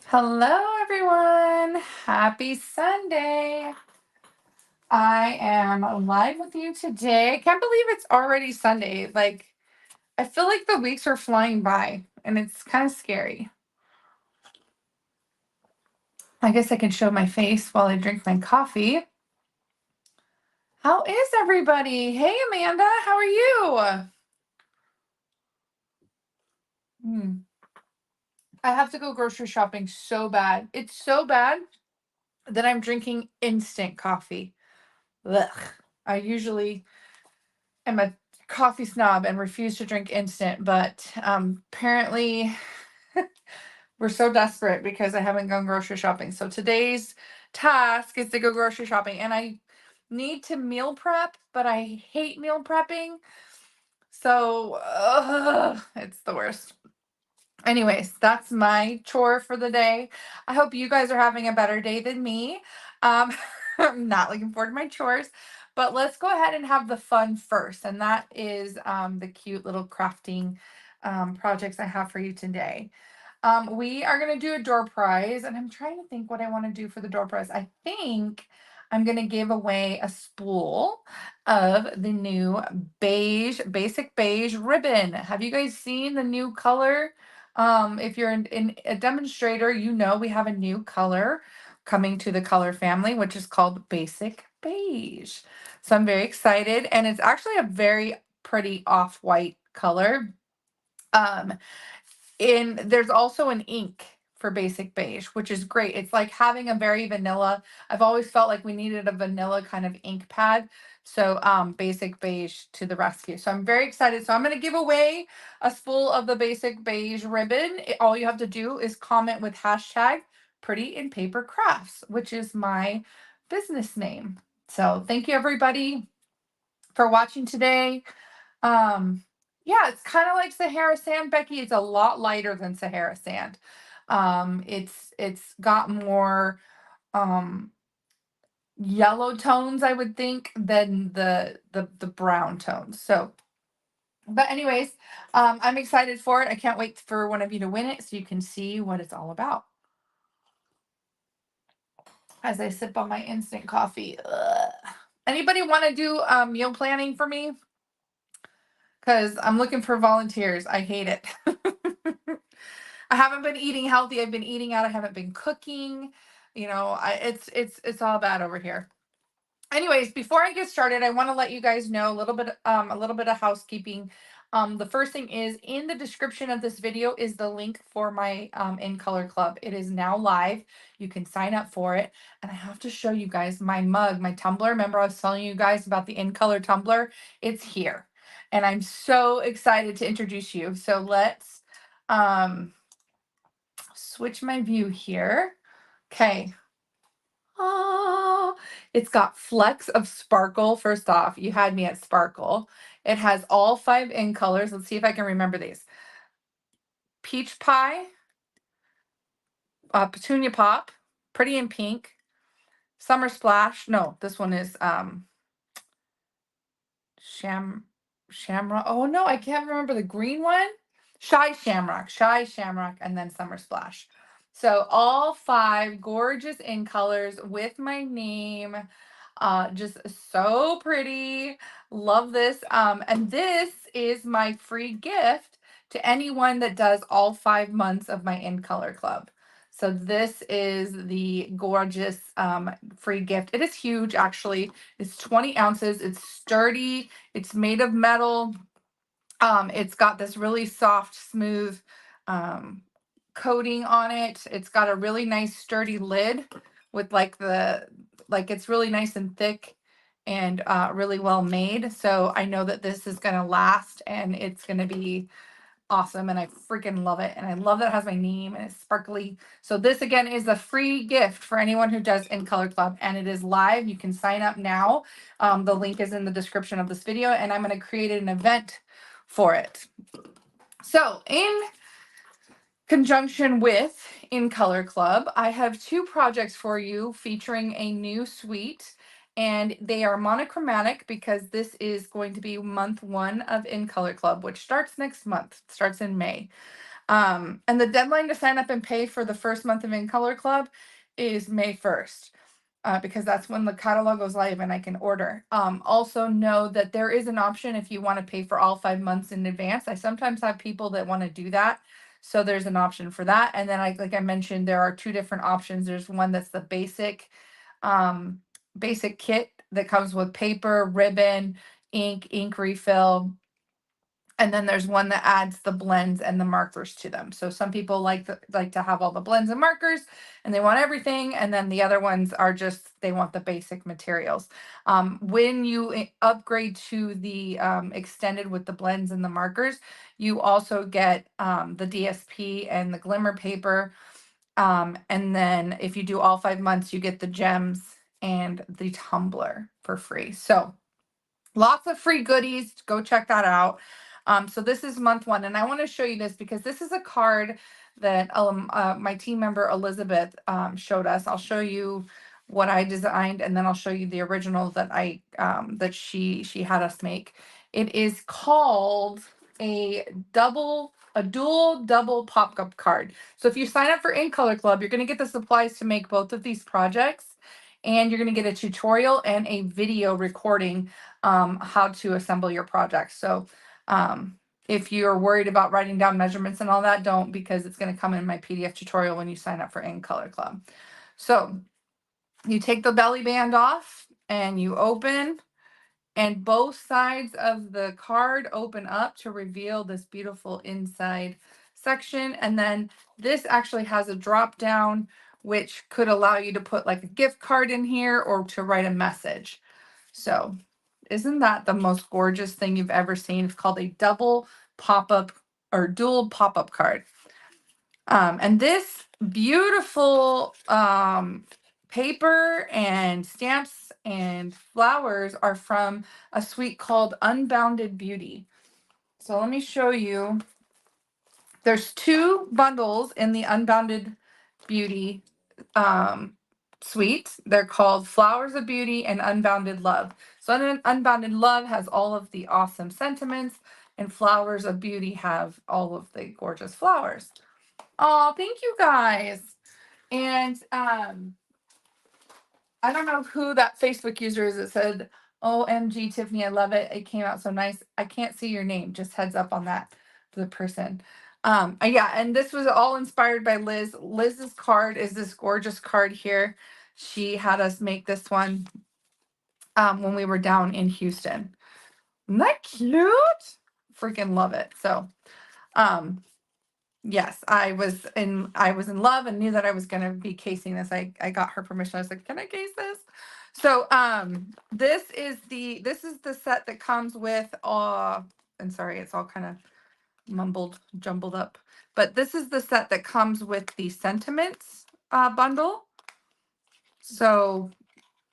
Hello, everyone. Happy Sunday. I am live with you today. I can't believe it's already Sunday. I feel like the weeks are flying by and it's kind of scary. I guess I can show my face while I drink my coffee. How is everybody? Hey, Amanda, how are you? Hmm. I have to go grocery shopping so bad. It's so bad that I'm drinking instant coffee. Ugh. I usually am a coffee snob and refuse to drink instant, but apparently we're so desperate because I haven't gone grocery shopping. So today's task is to go grocery shopping, and I need to meal prep, but I hate meal prepping. So it's the worst. Anyways, that's my chore for the day. I hope you guys are having a better day than me. Um, I'm not looking forward to my chores, but let's go ahead and have the fun first. And that is the cute little crafting projects I have for you today. We are going to do a door prize, and I'm trying to think what I want to do for the door prize. I think I'm going to give away a spool of the new basic beige ribbon. Have you guys seen the new color? If you're in a demonstrator, you know we have a new color coming to the color family, which is called basic beige. So I'm very excited, and it's actually a very pretty off-white color. Um, in There's also an ink for basic beige, which is great. It's like having a very vanilla. I've always felt like we needed a vanilla kind of ink pad. So basic beige to the rescue. So I'm very excited. So I'm going to give away a spool of the basic beige ribbon. All you have to do is comment with hashtag pretty in paper crafts, which is my business name. So thank you everybody for watching today. Um, yeah, it's kind of like Sahara sand, Becky. It's a lot lighter than Sahara sand. It's got more um yellow tones, I would think, than the brown tones. So, but anyways, I'm excited for it. I can't wait for one of you to win it so you can see what it's all about. As I sip on my instant coffee. Ugh. Anybody want to do meal planning for me? Because I'm looking for volunteers. I hate it. I haven't been eating healthy. I've been eating out. I haven't been cooking. It's all bad over here. Anyways, before I get started, I want to let you guys know a little bit of housekeeping. The first thing is in the description of this video is the link for my In Color Club. It is now live. You can sign up for it. And I have to show you guys my mug, my tumbler. Remember I was telling you guys about the In Color tumbler? It's here. And I'm so excited to introduce you. So let's switch my view here. Okay. Oh, it's got flecks of sparkle. First off, you had me at sparkle. It has all 5 in colors. Let's see if I can remember these. Peach pie, petunia pop, pretty in pink, summer splash. No, this one is sham shamrock. Oh no, I can't remember the green one. Shy shamrock, and then summer splash. So all 5 gorgeous in colors with my name. Just so pretty. Love this. And this is my free gift to anyone that does all 5 months of my In Color Club. So this is the gorgeous free gift. It is huge, actually. It's 20 ounces. It's sturdy. It's made of metal. It's got this really soft, smooth um, coating on it. It's got a really nice sturdy lid with like it's really nice and thick and really well made. So I know that this is gonna last and it's gonna be awesome, and I freaking love it. And I love that it has my name and it's sparkly. So this again is a free gift for anyone who does In Color Club, and it is live. You can sign up now. The link is in the description of this video, and I'm going to create an event for it. So in conjunction with In Color Club, I have 2 projects for you featuring a new suite, and they are monochromatic because this is going to be month 1 of In Color Club, which starts next month, starts in May. And the deadline to sign up and pay for the first month of In Color Club is May 1st. Because that's when the catalog goes live and I can order. Also know that there is an option if you want to pay for all 5 months in advance. I sometimes have people that want to do that. So there's an option for that. And then like I mentioned, there are two different options. There's one that's the um, basic kit that comes with paper, ribbon, ink refill, and then there's one that adds the blends and the markers to them. So some people like to have all the blends and markers and they want everything. And then the other ones are just, they want the basic materials. When you upgrade to the extended with the blends and the markers, you also get the DSP and the glimmer paper. And then if you do all 5 months, you get the gems and the tumbler for free. So lots of free goodies. Go check that out. So this is month one, and I want to show you this because this is a card that my team member Elizabeth showed us. I'll show you what I designed, and then I'll show you the original that that she had us make. It is called a dual double pop-up card. So if you sign up for In Color Club, you're going to get the supplies to make both of these projects, and you're going to get a tutorial and a video recording how to assemble your project. So if you're worried about writing down measurements and all that, don't, because it's going to come in my PDF tutorial when you sign up for In Color Club. So you take the belly band off and you open, and both sides of the card open up to reveal this beautiful inside section. And then this actually has a drop down, which could allow you to put like a gift card in here or to write a message. So isn't that the most gorgeous thing you've ever seen? It's called a double pop-up or dual pop-up card. And this beautiful paper and stamps and flowers are from a suite called Unbounded Beauty. So let me show you. There's 2 bundles in the Unbounded Beauty suite. They're called Flowers of Beauty and Unbounded Love. So Unbounded Love has all of the awesome sentiments, and Flowers of Beauty have all of the gorgeous flowers. Oh, thank you guys. And I don't know who that Facebook user is that said, OMG, Tiffany, I love it. It came out so nice. I can't see your name. Just heads up on that for the person. Yeah, and this was all inspired by Liz. Liz's card is this gorgeous card here. She had us make this one when we were down in Houston. Isn't that cute? Freaking love it. So, yes, I was in love and knew that I was going to be casing this. I got her permission. I was like, "Can I case this?" So, this is the set that comes with and sorry, it's all kind of jumbled up. But this is the set that comes with the sentiments bundle. So,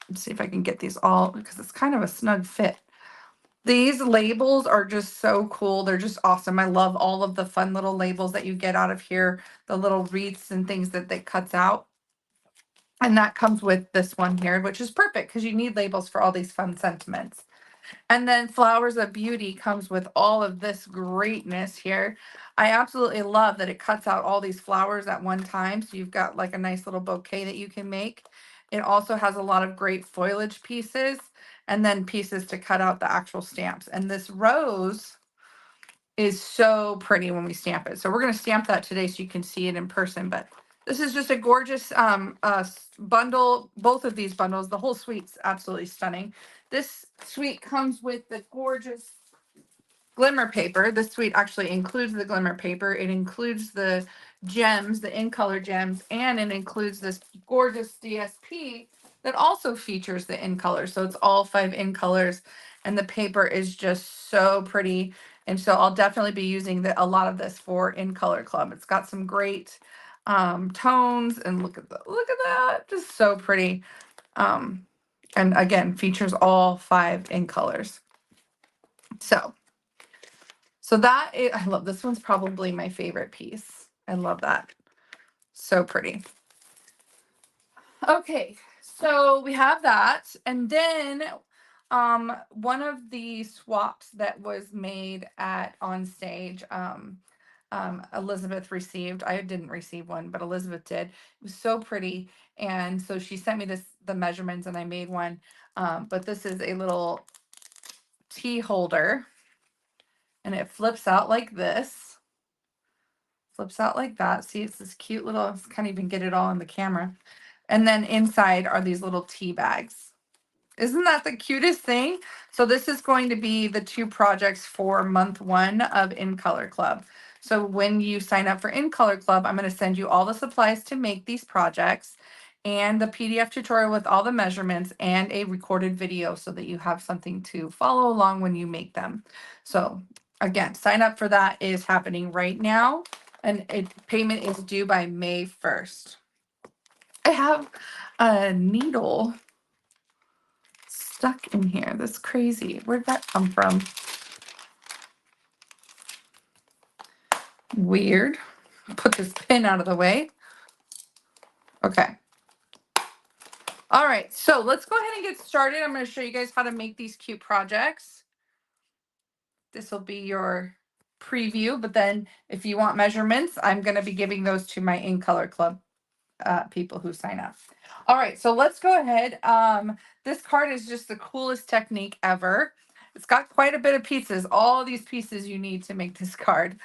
let's see if I can get these all, because it's kind of a snug fit. These labels are just so cool. They're just awesome. I love all of the fun little labels that you get out of here, the little wreaths and things that they cuts out. And that comes with this one here, which is perfect because you need labels for all these fun sentiments. And then Flowers of Beauty comes with all of this greatness here. I absolutely love that it cuts out all these flowers at one time. So you've got like a nice little bouquet that you can make. It also has a lot of great foliage pieces and then pieces to cut out the actual stamps. And this rose is so pretty when we stamp it. So we're going to stamp that today so you can see it in person. But this is just a gorgeous bundle. Both of these bundles, the whole suite's absolutely stunning. This suite comes with the gorgeous glimmer paper. This suite actually includes the glimmer paper. It includes the gems, the in color gems, and it includes this gorgeous DSP that also features the in color. So it's all 5 in colors, and the paper is just so pretty. And so I'll definitely be using a lot of this for In Color Club. It's got some great tones, and look at that, just so pretty. And again, features all 5 in colors. So I love this one's probably my favorite piece. I love that. So pretty. Okay, so we have that. And then one of the swaps that was made on stage, Elizabeth received. I didn't receive one, but Elizabeth did. It was so pretty. And so she sent me the measurements, and I made one. But this is a little tea holder, and it flips out like this. Flips out like that. See, it's this cute little, I can't even get it all in the camera. And then inside are these little tea bags. Isn't that the cutest thing? So this is going to be the 2 projects for month 1 of In Color Club. So when you sign up for In Color Club, I'm going to send you all the supplies to make these projects and the PDF tutorial with all the measurements and a recorded video so that you have something to follow along when you make them. So again, sign up for that is happening right now, and payment is due by May 1st. I have a needle stuck in here. That's crazy. Where'd that come from? Weird. Put this pin out of the way. Okay. All right, so let's go ahead and get started. I'm going to show you guys how to make these cute projects. This will be your preview, but then if you want measurements, I'm going to be giving those to my In Color Club people who sign up. All right, so let's go ahead. This card is just the coolest technique ever. It's got quite a bit of pieces. All these pieces you need to make this card.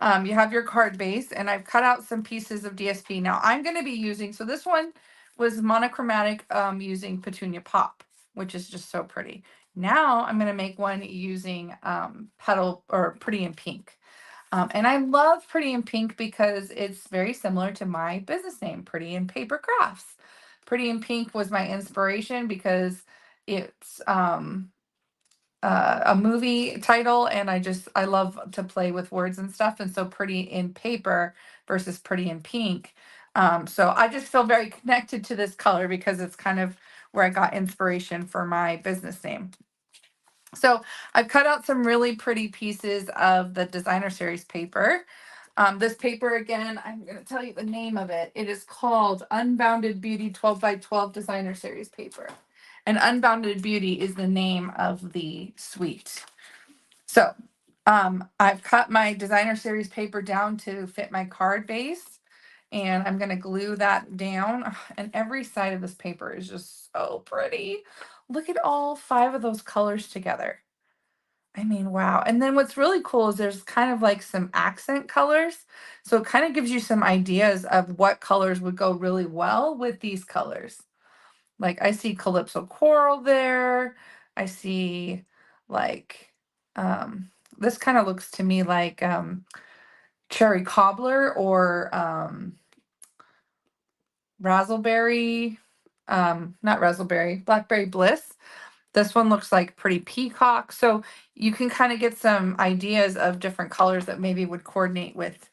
You have your card base, and I've cut out some pieces of DSP. Now I'm going to be using, so this one was monochromatic using Petunia Pop, which is just so pretty. Now I'm going to make one using Petal or Pretty in Pink. And I love Pretty in Pink because it's very similar to my business name, Pretty in Paper Crafts. Pretty in Pink was my inspiration because it's a movie title, and I love to play with words and stuff, and so Pretty in Paper versus Pretty in Pink. So I just feel very connected to this color because it's kind of where I got inspiration for my business name. So I've cut out some really pretty pieces of the designer series paper. This paper, again, I'm going to tell you the name of it. It is called Unbounded Beauty 12 by 12 designer series paper. And Unbounded Beauty is the name of the suite. So I've cut my designer series paper down to fit my card base, and I'm going to glue that down. And every side of this paper is just so pretty. Look at all 5 of those colors together. I mean, wow. And then what's really cool is there's kind of like some accent colors. So it kind of gives you some ideas of what colors would go really well with these colors. Like I see Calypso Coral there. I see like this kind of looks to me like Cherry Cobbler or Razzleberry, not Razzleberry, Blackberry Bliss. This one looks like Pretty Peacock. So you can kind of get some ideas of different colors that maybe would coordinate with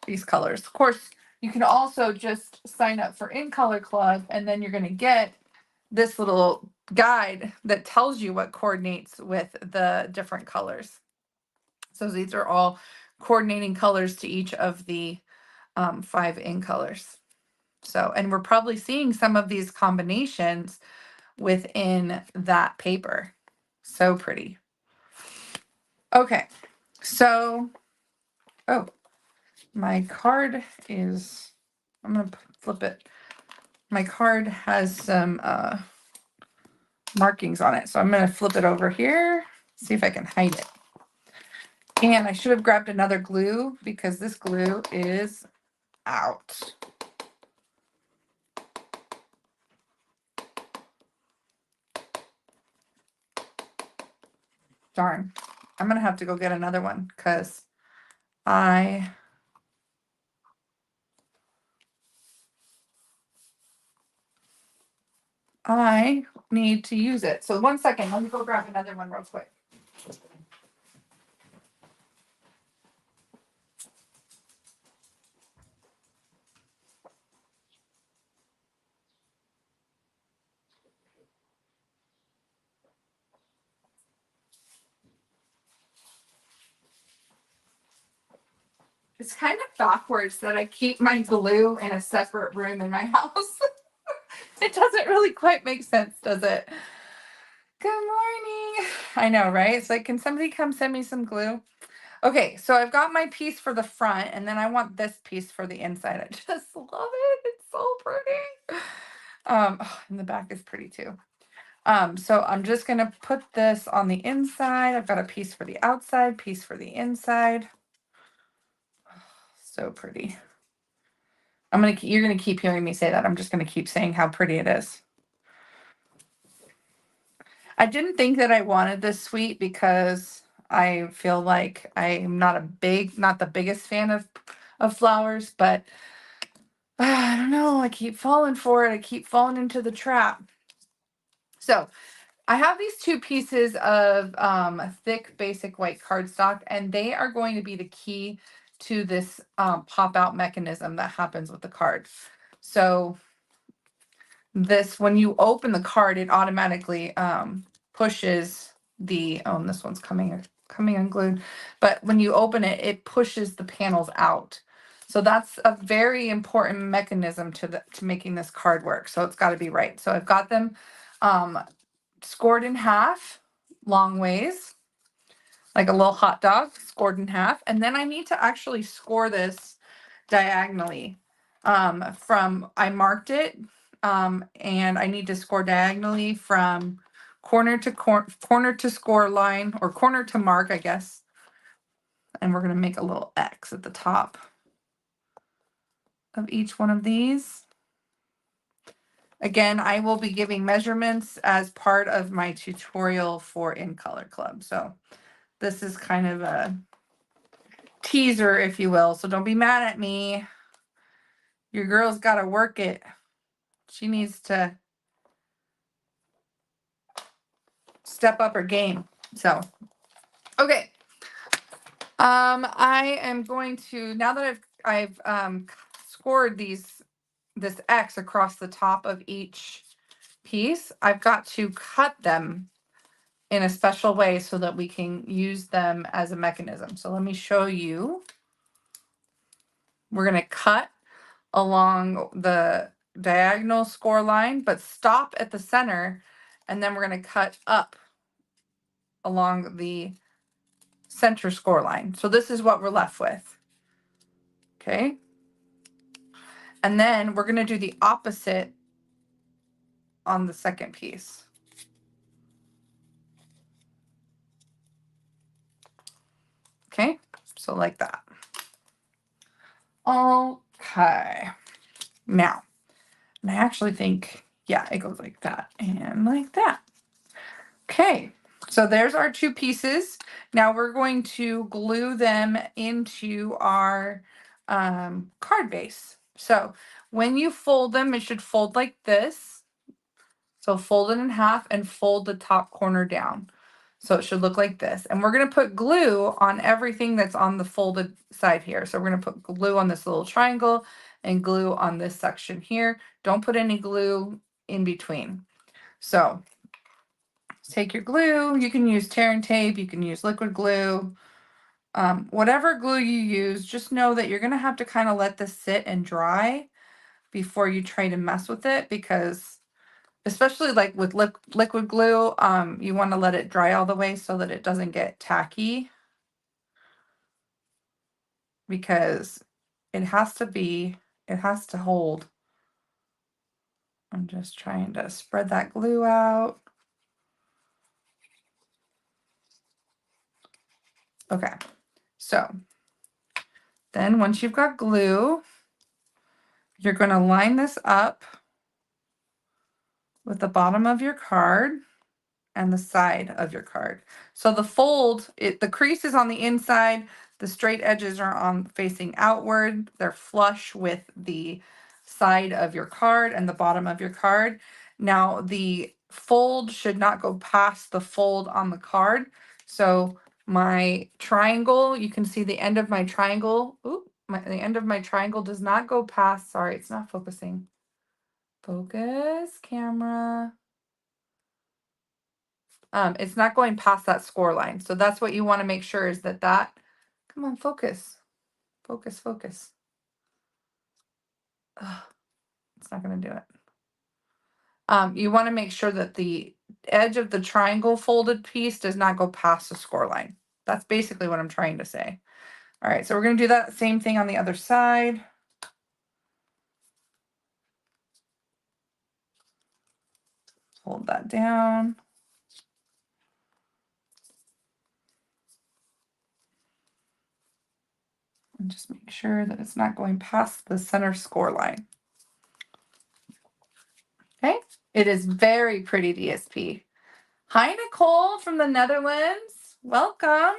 these colors. Of course, you can also just sign up for In Color Club, and then you're going to get this little guide that tells you what coordinates with the different colors. So these are all coordinating colors to each of the 5 in colors. So, and we're probably seeing some of these combinations within that paper. So pretty. Okay, so, oh, my card is, I'm going to flip it. My card has some markings on it. So I'm going to flip it over here, see if I can hide it. And I should have grabbed another glue because this glue is out. Darn. I'm going to have to go get another one because I need to use it. So 1 second, let me go grab another one real quick. It's kind of backwards that I keep my glue in a separate room in my house. It doesn't really quite make sense, does it? Good morning. I know, right? It's like, can somebody come send me some glue? Okay, so I've got my piece for the front, and then I want this piece for the inside. I just love it. It's so pretty. And the back is pretty too. So I'm just gonna put this on the inside. I've got a piece for the outside, piece for the inside. So pretty. You're gonna keep hearing me say that. I'm just gonna keep saying how pretty it is. I didn't think that I wanted this suite because I feel like I'm not the biggest fan of flowers, but I don't know. I keep falling for it. I keep falling into the trap. So I have these two pieces of thick basic white cardstock, and they are going to be the key to this pop out mechanism that happens with the cards. So when you open the card, it automatically pushes and this one's coming unglued, but when you open it, it pushes the panels out. So that's a very important mechanism to making this card work. So it's got to be right. So I've got them scored in half, long ways, like a little hot dog scored in half. And then I need to actually score this diagonally. I marked it, and I need to score diagonally from corner to score line, or corner to mark, I guess. And we're going to make a little X at the top of each one of these. Again, I will be giving measurements as part of my tutorial for In Color Club. So this is kind of a teaser, if you will. So don't be mad at me. Your girl's got to work it. She needs to step up her game. So, okay. I am going to, now that I've scored this X across the top of each piece, I've got to cut them in a special way so that we can use them as a mechanism. So let me show you. We're going to cut along the diagonal score line, but stop at the center, and then we're going to cut up along the center score line. So this is what we're left with. Okay. And then we're going to do the opposite on the second piece. Okay. So like that. Okay. Now, and I actually think, yeah, it goes like that and like that. Okay. So there's our two pieces. Now we're going to glue them into our card base. So when you fold them, it should fold like this. So fold it in half and fold the top corner down. So it should look like this. And we're going to put glue on everything that's on the folded side here. So we're going to put glue on this little triangle and glue on this section here. Don't put any glue in between. So take your glue. You can use tear and tape. You can use liquid glue. Whatever glue you use, just know that you're going to have to kind of let this sit and dry before you try to mess with it, because especially like with liquid glue, you want to let it dry all the way so that it doesn't get tacky, because it has to hold. I'm just trying to spread that glue out. Okay, so then once you've got glue, you're going to line this up with the bottom of your card and the side of your card. So the crease is on the inside, the straight edges are facing outward. They're flush with the side of your card and the bottom of your card. Now the fold should not go past the fold on the card. So my triangle, you can see the end of my triangle. The end of my triangle does not go past, sorry, it's not focusing. Focus, camera. It's not going past that score line. So that's what you want to make sure is that, come on, focus, focus, focus. Ugh, it's not going to do it. You want to make sure that the edge of the triangle folded piece does not go past the score line. That's basically what I'm trying to say. All right, so we're going to do that same thing on the other side. Hold that down. And just make sure that it's not going past the center score line. Okay, it is very pretty DSP. Hi, Nicole from the Netherlands. Welcome.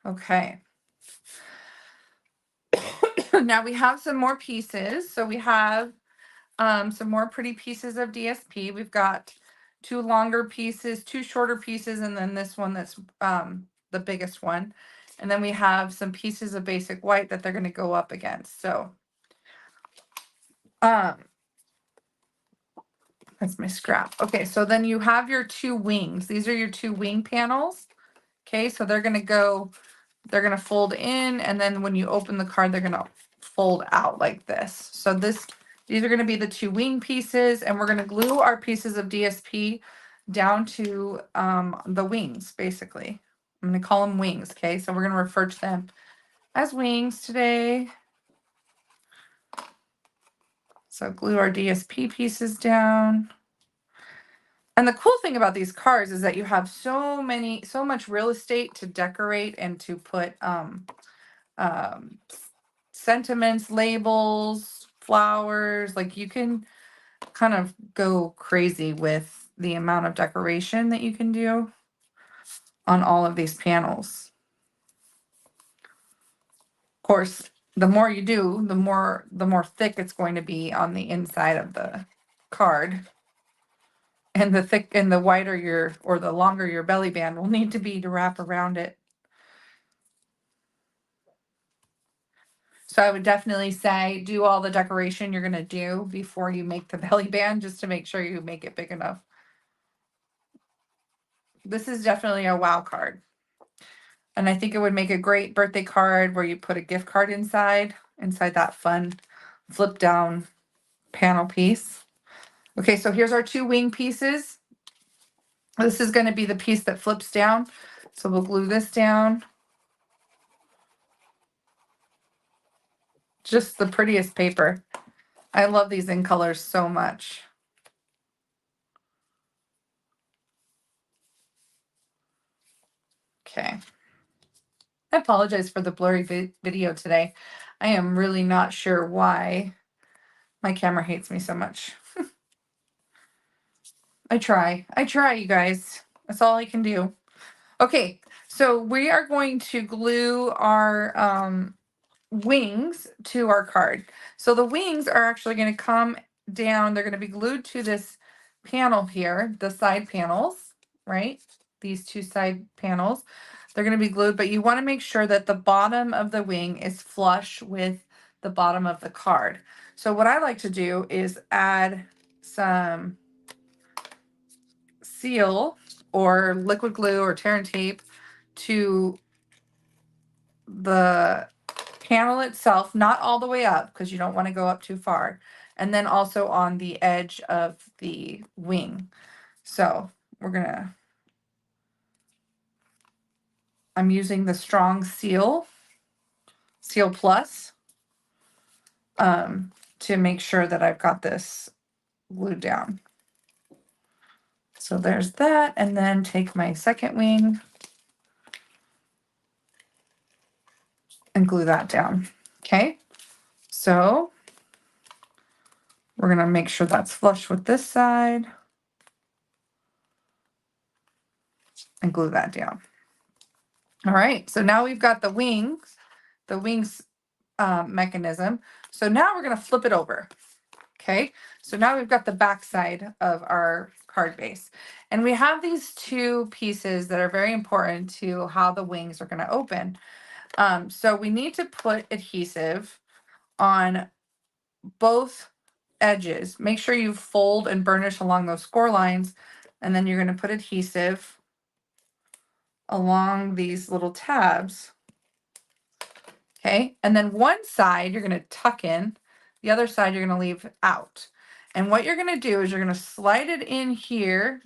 Okay. Now we have some more pieces. So we have some more pretty pieces of DSP. We've got 2 longer pieces, 2 shorter pieces, and then this one that's the biggest one. And then we have some pieces of basic white that they're going to go up against. So that's my scrap. Okay, so then you have your 2 wings. These are your 2 wing panels. Okay, so they're going to fold in, and then when you open the card, they're going to fold out like this. So these are going to be the 2 wing pieces, and we're going to glue our pieces of DSP down to the wings, basically. I'm going to call them wings, okay? So we're going to refer to them as wings today. So glue our DSP pieces down. And the cool thing about these cards is that you have so much real estate to decorate and to put sentiments, labels, flowers. Like, you can kind of go crazy with the amount of decoration that you can do on all of these panels. Of course, the more you do, the more thick it's going to be on the inside of the card. And the wider the longer your belly band will need to be to wrap around it. So I would definitely say do all the decoration you're going to do before you make the belly band, just to make sure you make it big enough. This is definitely a wow card. And I think it would make a great birthday card where you put a gift card inside that fun flip down panel piece. Okay, so here's our 2 wing pieces. This is going to be the piece that flips down. So we'll glue this down. Just the prettiest paper. I love these in colors so much. Okay. I apologize for the blurry video today. I am really not sure why my camera hates me so much. I try, you guys. That's all I can do. Okay, so we are going to glue our wings to our card. So the wings are actually going to come down. They're going to be glued to this panel here, the side panels, right? These 2 side panels. They're going to be glued, but you want to make sure that the bottom of the wing is flush with the bottom of the card. So what I like to do is add some seal or liquid glue or tear and tape to the panel itself, not all the way up because you don't want to go up too far, and then also on the edge of the wing. So I'm using the strong seal plus to make sure that I've got this glued down. So there's that, and then take my second wing and glue that down. Okay, so we're going to make sure that's flush with this side and glue that down. All right, so now we've got the wings mechanism. So now we're going to flip it over. Okay, so now we've got the back side of our card base. And we have these 2 pieces that are very important to how the wings are going to open. So we need to put adhesive on both edges. Make sure you fold and burnish along those score lines, and then you're going to put adhesive along these little tabs. Okay, and then one side you're going to tuck in, the other side you're going to leave out. And what you're going to do is you're going to slide it in here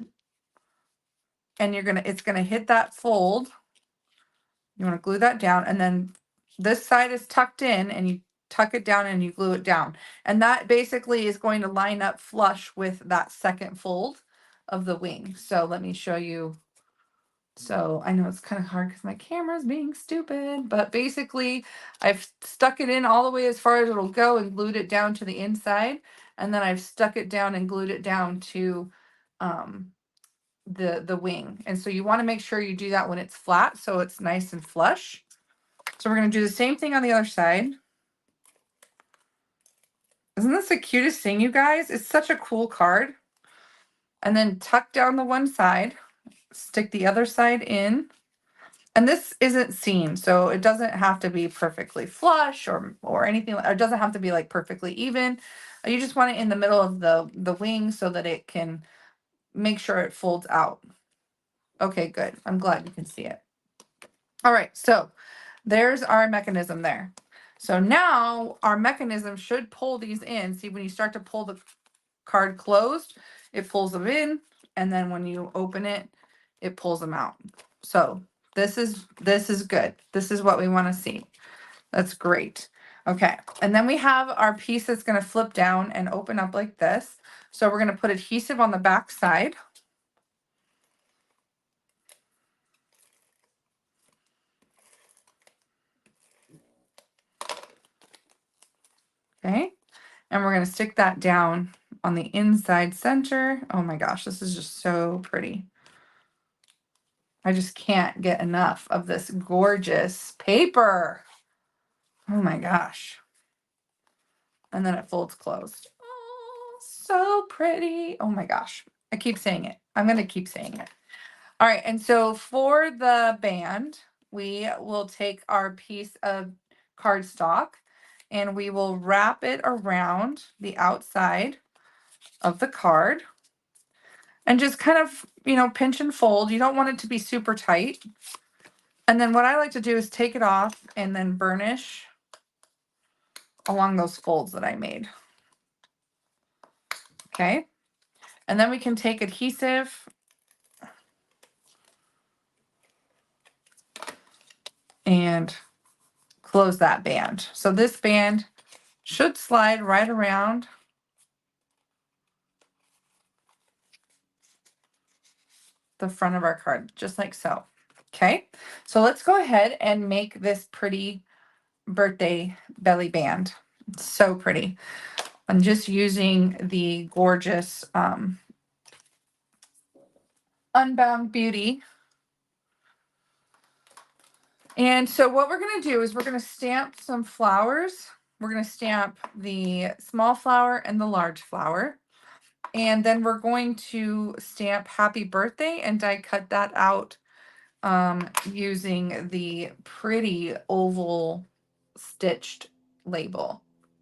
and it's gonna hit that fold. You want to glue that down, and then this side is tucked in, and you tuck it down and you glue it down. And that basically is going to line up flush with that second fold of the wing. So let me show you. So I know it's kind of hard because my camera's being stupid, but basically I've stuck it in all the way as far as it'll go and glued it down to the inside. And then I've stuck it down and glued it down to the wing. And so you want to make sure you do that when it's flat so it's nice and flush. So we're going to do the same thing on the other side. Isn't this the cutest thing, you guys? It's such a cool card. And then tuck down the one side, stick the other side in. And this isn't seamed, so it doesn't have to be perfectly flush or anything. It doesn't have to be like perfectly even. You just want it in the middle of the wing so that it can make sure it folds out. Okay, good. I'm glad you can see it. All right, so there's our mechanism there. So now our mechanism should pull these in. See, when you start to pull the card closed, it pulls them in, and then when you open it, it pulls them out. So this is good. This is what we want to see. That's great. Okay, and then we have our piece that's going to flip down and open up like this. So we're going to put adhesive on the back side. Okay, and we're going to stick that down on the inside center. Oh my gosh, this is just so pretty. I just can't get enough of this gorgeous paper. Oh my gosh. And then it folds closed. Oh, so pretty. Oh my gosh. I keep saying it. I'm going to keep saying it. All right. And so for the band, we will take our piece of cardstock and we will wrap it around the outside of the card and just kind of, pinch and fold. You don't want it to be super tight. And then what I like to do is take it off and then burnish along those folds that I made. Okay. And then we can take adhesive and close that band. So this band should slide right around the front of our card, just like so. Okay, so let's go ahead and make this pretty birthday belly band. It's so pretty. I'm just using the gorgeous Unbound Beauty. And so what we're going to do is we're going to stamp some flowers. We're going to stamp the small flower and the large flower. And then we're going to stamp happy birthday and die cut that out using the pretty oval stitched label.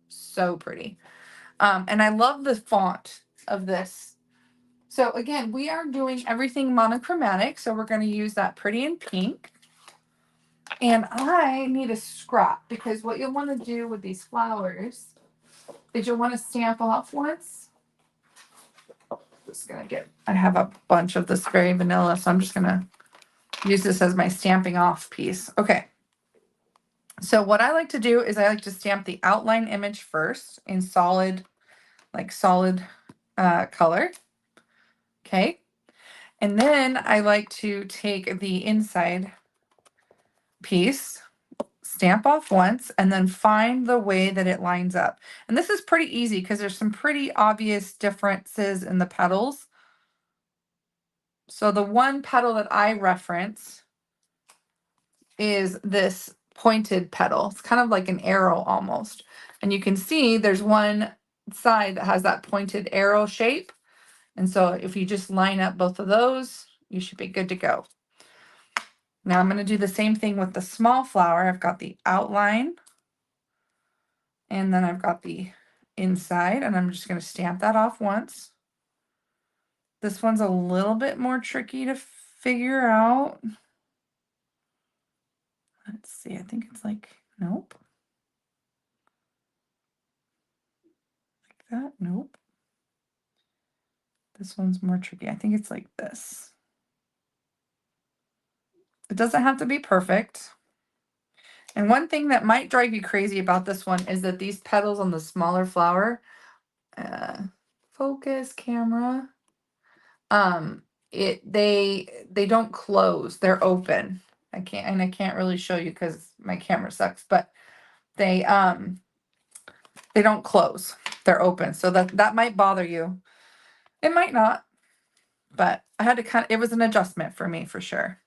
So pretty. And I love the font of this. So again, we are doing everything monochromatic. So we're going to use that pretty in pink. And I need a scrap because what you'll want to do with these flowers is you'll want to stamp off once. Just gonna I have a bunch of this very vanilla, so I'm just gonna use this as my stamping off piece. Okay. So what I like to do is I like to stamp the outline image first in solid color. Okay. And then I like to take the inside piece, stamp off once, and then find the way that it lines up. And this is pretty easy because there's some pretty obvious differences in the petals. So the one petal that I reference is this pointed petal. It's kind of like an arrow almost. And you can see there's one side that has that pointed arrow shape. And so if you just line up both of those, you should be good to go. Now I'm going to do the same thing with the small flower. I've got the outline and then I've got the inside, and I'm just going to stamp that off once. This one's a little bit more tricky to figure out. Let's see, I think it's like, nope. Like that, nope. This one's more tricky. I think it's like this. It doesn't have to be perfect. And one thing that might drive you crazy about this one is that these petals on the smaller flower, focus camera, they don't close, they're open. I can't really show you because my camera sucks, but they don't close, they're open. So that might bother you. It might not, but I had to it was an adjustment for me for sure.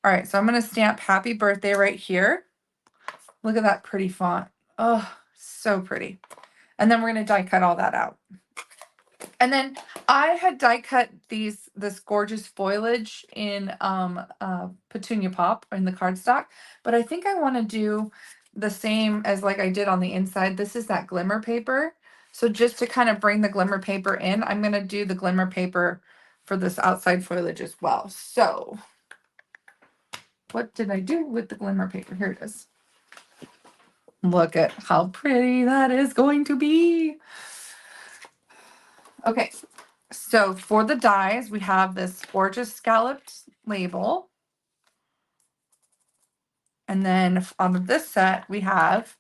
All right, so I'm going to stamp happy birthday right here. Look at that pretty font. Oh, so pretty. And then we're going to die cut all that out. And then I had die cut this gorgeous foliage in Petunia Pop in the cardstock, but I think I want to do the same as like I did on the inside. This is that glimmer paper. So just to kind of bring the glimmer paper in, I'm going to do the glimmer paper for this outside foliage as well. So what did I do with the glimmer paper? Here it is. Look at how pretty that is going to be. Okay, so for the dies, we have this gorgeous scalloped label. And then on this set, we have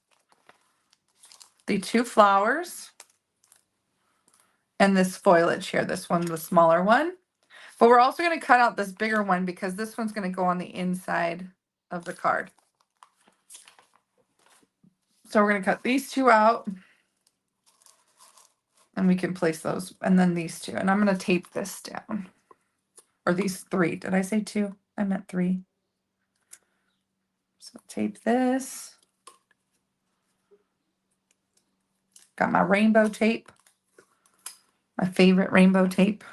the 2 flowers and this foliage here. This one, the smaller one. But we're also going to cut out this bigger one because this one's going to go on the inside of the card. So we're going to cut these 2 out. And we can place those. And then these 2. And I'm going to tape this down. Or these 3. Did I say 2? I meant 3. So tape this. Got my rainbow tape. My favorite rainbow tape.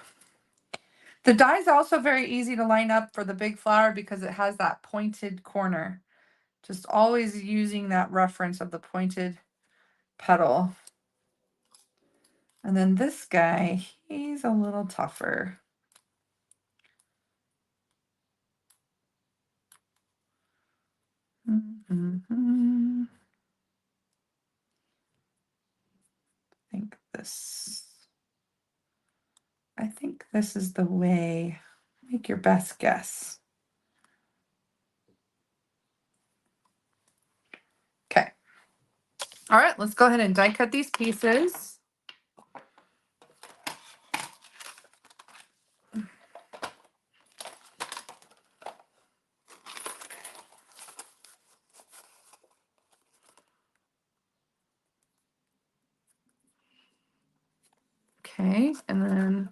The die is also very easy to line up for the big flower because it has that pointed corner. Just always using that reference of the pointed petal. And then this guy, he's a little tougher. I think this is the way. Make your best guess. Okay. All right, let's go ahead and die cut these pieces. Okay, and then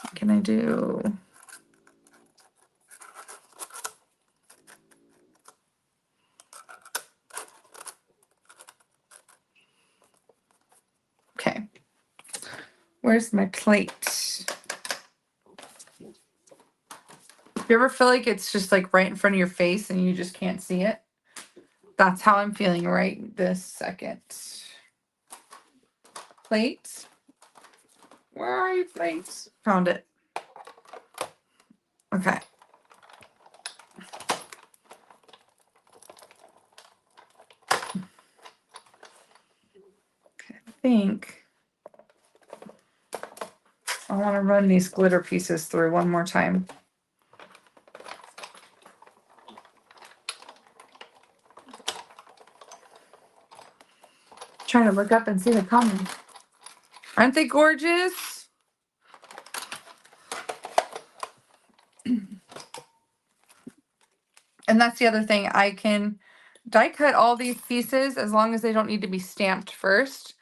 what can I do? Okay, where's my plate? If you ever feel like it's just like right in front of your face and you just can't see it, that's how I'm feeling right this second. Plate. Where are you, plates? Found it. Okay. I think I want to run these glitter pieces through one more time. Trying to look up and see the comments. Aren't they gorgeous? And that's the other thing. I can die cut all these pieces as long as they don't need to be stamped first.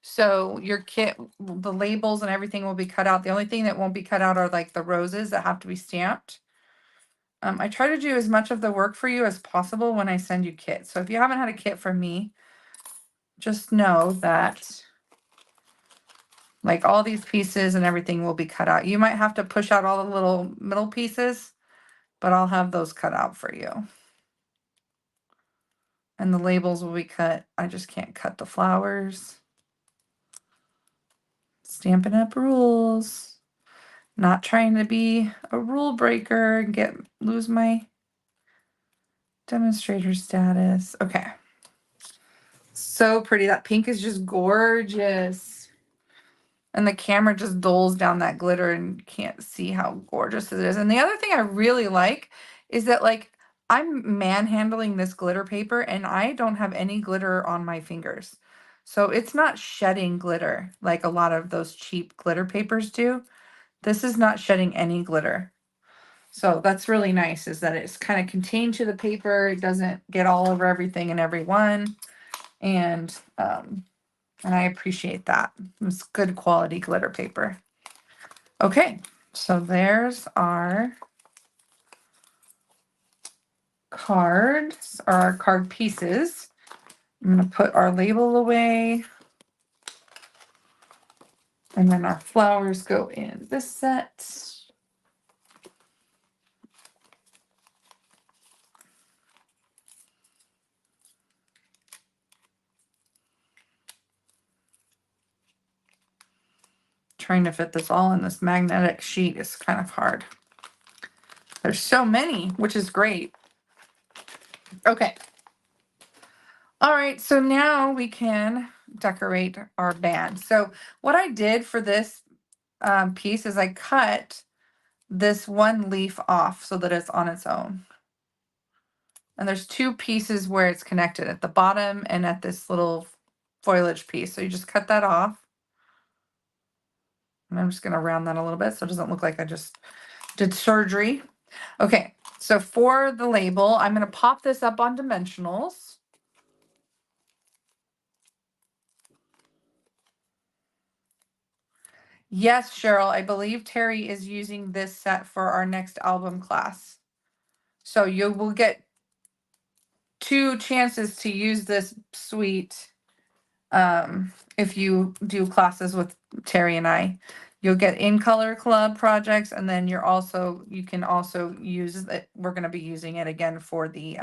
So your kit, the labels and everything will be cut out. The only thing that won't be cut out are like the roses that have to be stamped. I try to do as much of the work for you as possible when I send you kits. So if you haven't had a kit from me, just know that like all these pieces and everything will be cut out. You might have to push out all the little middle pieces, but I'll have those cut out for you. And the labels will be cut. I just can't cut the flowers. Stampin' Up rules. Not trying to be a rule breaker and lose my demonstrator status. Okay. So pretty. That pink is just gorgeous. And the camera just doles down that glitter and you can't see how gorgeous it is. And the other thing I really like is that like I'm manhandling this glitter paper and I don't have any glitter on my fingers. So it's not shedding glitter like a lot of those cheap glitter papers do. This is not shedding any glitter. So that's really nice, is that it's kind of contained to the paper. It doesn't get all over everything and everyone. And I appreciate that. It's good quality glitter paper. Okay, so there's our cards, or our card pieces. I'm gonna put our label away. And then our flowers go in this set. Trying to fit this all in this magnetic sheet is kind of hard. There's so many, which is great. Okay. All right, so now we can decorate our band. So what I did for this piece is I cut this one leaf off so that it's on its own. And there's two pieces where it's connected, at the bottom and at this little foliage piece. So you just cut that off. And I'm just going to round that a little bit so it doesn't look like I just did surgery. Okay, so for the label, I'm going to pop this up on dimensionals. Yes, Cheryl, I believe Terry is using this set for our next album class. So you will get 2 chances to use this suite if you do classes with Terry and I. You'll get in color club projects, and then you can also use it. We're going to be using it again for the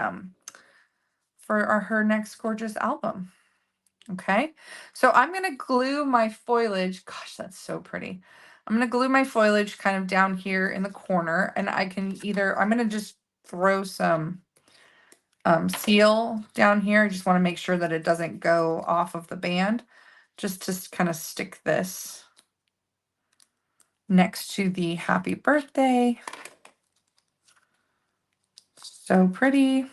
her next gorgeous album. Okay, so I'm going to glue my foliage. Gosh, that's so pretty. I'm going to glue my foliage kind of down here in the corner, and I'm going to just throw some seal down here. I just want to make sure that it doesn't go off of the band, just to kind of stick this next to the happy birthday. So pretty.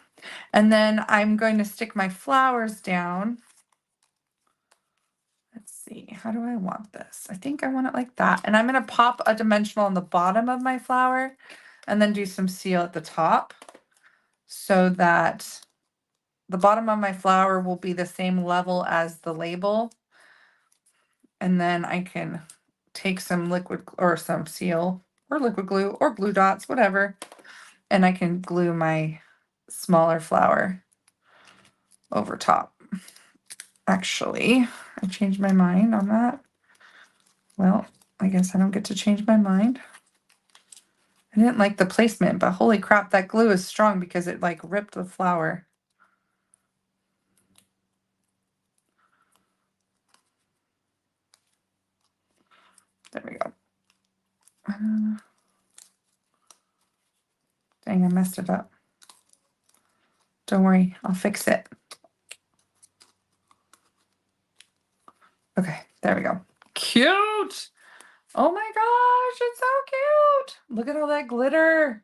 And then I'm going to stick my flowers down. Let's see, how do I want this? I think I want it like that. And I'm going to pop a dimensional on the bottom of my flower and then do some seal at the top so that the bottom of my flower will be the same level as the label. And then I can take some liquid or some seal or liquid glue or glue dots, whatever. And I can glue my smaller flower over top. Actually, I changed my mind on that. Well, I guess I don't get to change my mind. I didn't like the placement, but holy crap, that glue is strong because it like ripped the flower. There we go. Dang, I messed it up. Don't worry, I'll fix it. Okay, there we go. Cute! Oh my gosh, it's so cute! Look at all that glitter.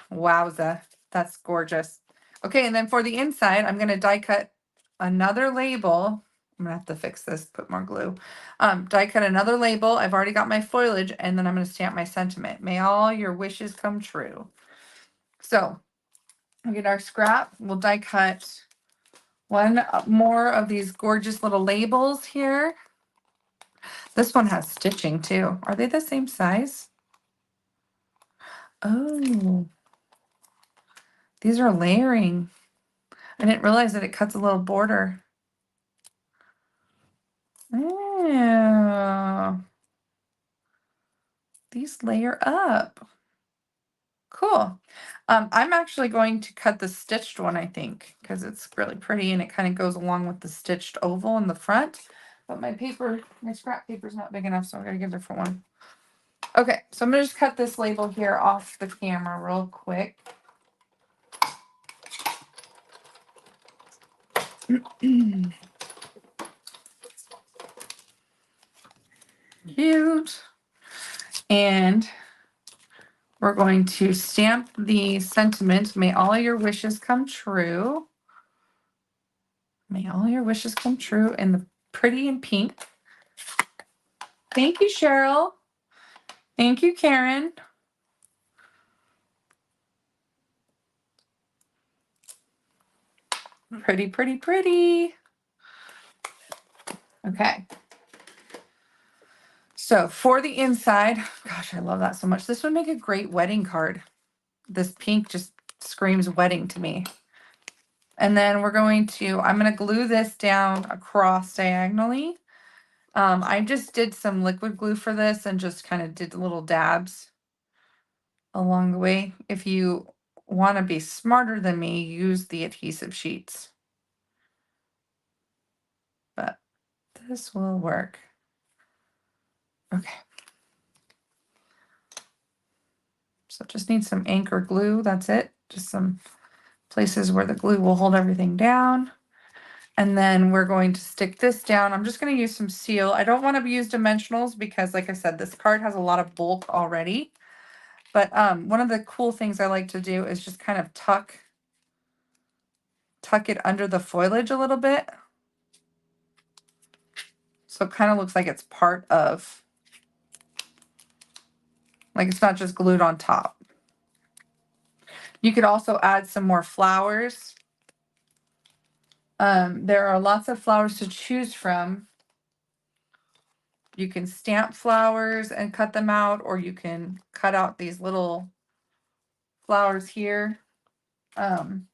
Wowza, that's gorgeous. Okay, and then for the inside, I'm going to die cut another label. I'm going to have to fix this, put more glue. Die cut another label. I've already got my foliage, and then I'm going to stamp my sentiment. May all your wishes come true. So, we get our scrap. We'll die cut one more of these gorgeous little labels here. This one has stitching too. Are they the same size? Oh, these are layering. I didn't realize that it cuts a little border. Oh, these layer up. Cool. I'm actually going to cut the stitched one, I think, because it's really pretty and it kind of goes along with the stitched oval in the front. But my scrap paper is not big enough, so I'm going to get a different one. Okay, so I'm going to just cut this label here off the camera real quick. Cute. And we're going to stamp the sentiment, may all your wishes come true. May all your wishes come true in the pretty and pink. Thank you, Cheryl. Thank you, Karen. Pretty, pretty, pretty. Okay. So for the inside, gosh, I love that so much. This would make a great wedding card. This pink just screams wedding to me. And then I'm going to glue this down across diagonally. I just did some liquid glue for this and just kind of did little dabs along the way. If you want to be smarter than me, use the adhesive sheets. But this will work. Okay. So just need some anchor glue. That's it. Just some places where the glue will hold everything down. And then we're going to stick this down. I'm just going to use some seal. I don't want to use dimensionals because, like I said, this card has a lot of bulk already. But one of the cool things I like to do is just kind of tuck it under the foliage a little bit. So it kind of looks like it's part of, like it's not just glued on top. You could also add some more flowers. There are lots of flowers to choose from. You can stamp flowers and cut them out, or you can cut out these little flowers here. I'm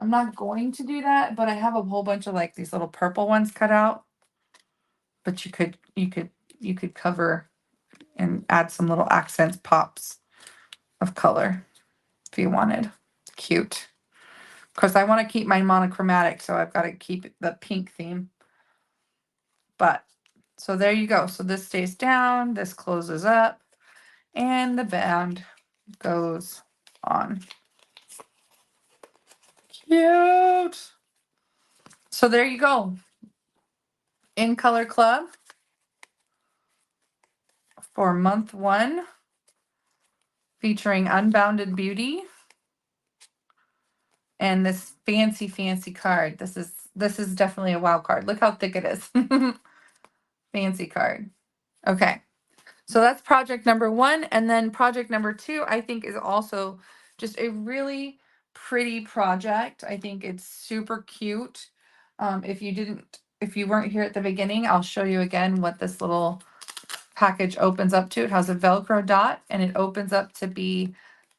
not going to do that, but I have a whole bunch of like these little purple ones cut out. But you could cover and add some little accents, pops of color if you wanted. Cute. Of course, I want to keep mine monochromatic, so I've got to keep the pink theme. But so there you go. So this stays down, this closes up, and the band goes on. Cute. So there you go. In Color Club for month 1, featuring Unbounded Beauty and this fancy, fancy card. This is definitely a wow card. Look how thick it is. Fancy card. Okay. So that's project number 1. And then project number 2, I think, is also just a really pretty project. I think it's super cute. If you weren't here at the beginning, I'll show you again what this little package opens up to. It has a Velcro dot, and it opens up to be